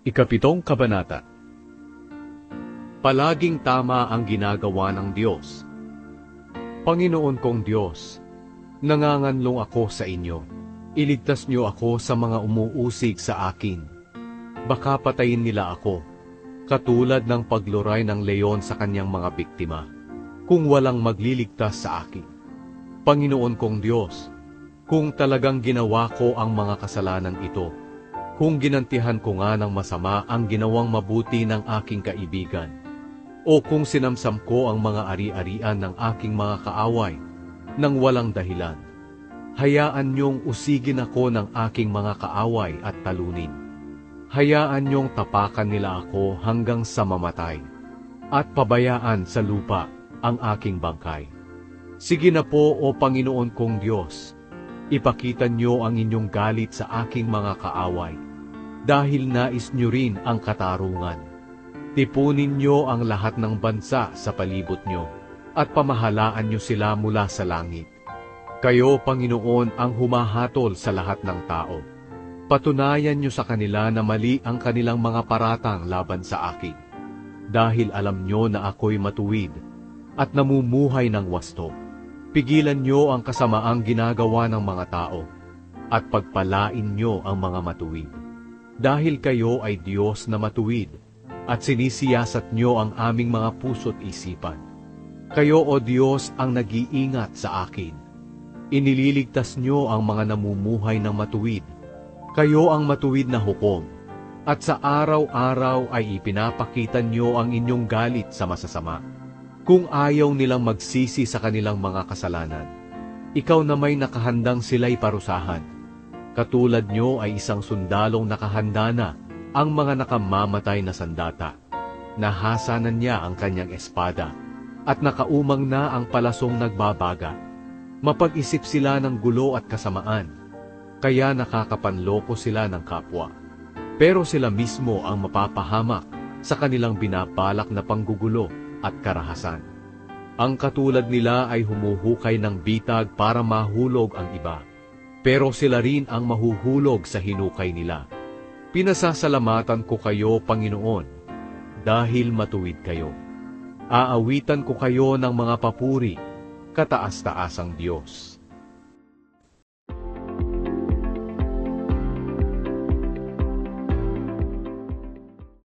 Ikapitong Kabanata. Palaging tama ang ginagawa ng Diyos. Panginoon kong Diyos, nanganganlong ako sa inyo. Iligtas niyo ako sa mga umuusig sa akin. Baka patayin nila ako, katulad ng pagluray ng leon sa kanyang mga biktima, kung walang magliligtas sa akin. Panginoon kong Diyos, kung talagang ginawa ko ang mga kasalanan ito, kung ginantihan ko nga ng masama ang ginawang mabuti ng aking kaibigan, o kung sinamsam ko ang mga ari-arian ng aking mga kaaway nang walang dahilan, hayaan niyong usigin ako ng aking mga kaaway at talunin. Hayaan niyong tapakan nila ako hanggang sa mamatay, at pabayaan sa lupa ang aking bangkay. Sige na po, O Panginoon kong Diyos, ipakita niyo ang inyong galit sa aking mga kaaway, dahil nais niyo rin ang katarungan. Tipunin niyo ang lahat ng bansa sa palibot niyo, at pamahalaan niyo sila mula sa langit. Kayo, Panginoon, ang humahatol sa lahat ng tao. Patunayan niyo sa kanila na mali ang kanilang mga paratang laban sa akin, dahil alam niyo na ako'y matuwid at namumuhay ng wasto. Pigilan niyo ang kasamaang ginagawa ng mga tao, at pagpalain niyo ang mga matuwid. Dahil kayo ay Diyos na matuwid, at sinisiyasat niyo ang aming mga puso't isipan. Kayo, O Diyos, ang nag-iingat sa akin. Inililigtas niyo ang mga namumuhay ng matuwid. Kayo ang matuwid na hukom, at sa araw-araw ay ipinapakita niyo ang inyong galit sa masasama. Kung ayaw nilang magsisi sa kanilang mga kasalanan, ikaw na may nakahandang sila'y parusahan. Katulad niyo ay isang sundalong nakahanda na ang mga nakamamatay na sandata. Nahasanan niya ang kanyang espada, at nakaumang na ang palasong nagbabaga. Mapag-isip sila ng gulo at kasamaan, kaya nakakapanloko sila ng kapwa. Pero sila mismo ang mapapahamak sa kanilang binabalak na panggugulo at karahasan. Ang katulad nila ay humuhukay ng bitag para mahulog ang iba, pero sila rin ang mahuhulog sa hinukay nila. Pinasasalamatan ko kayo, Panginoon, dahil matuwid kayo. Aawitan ko kayo ng mga papuri, kataas-taasang Diyos.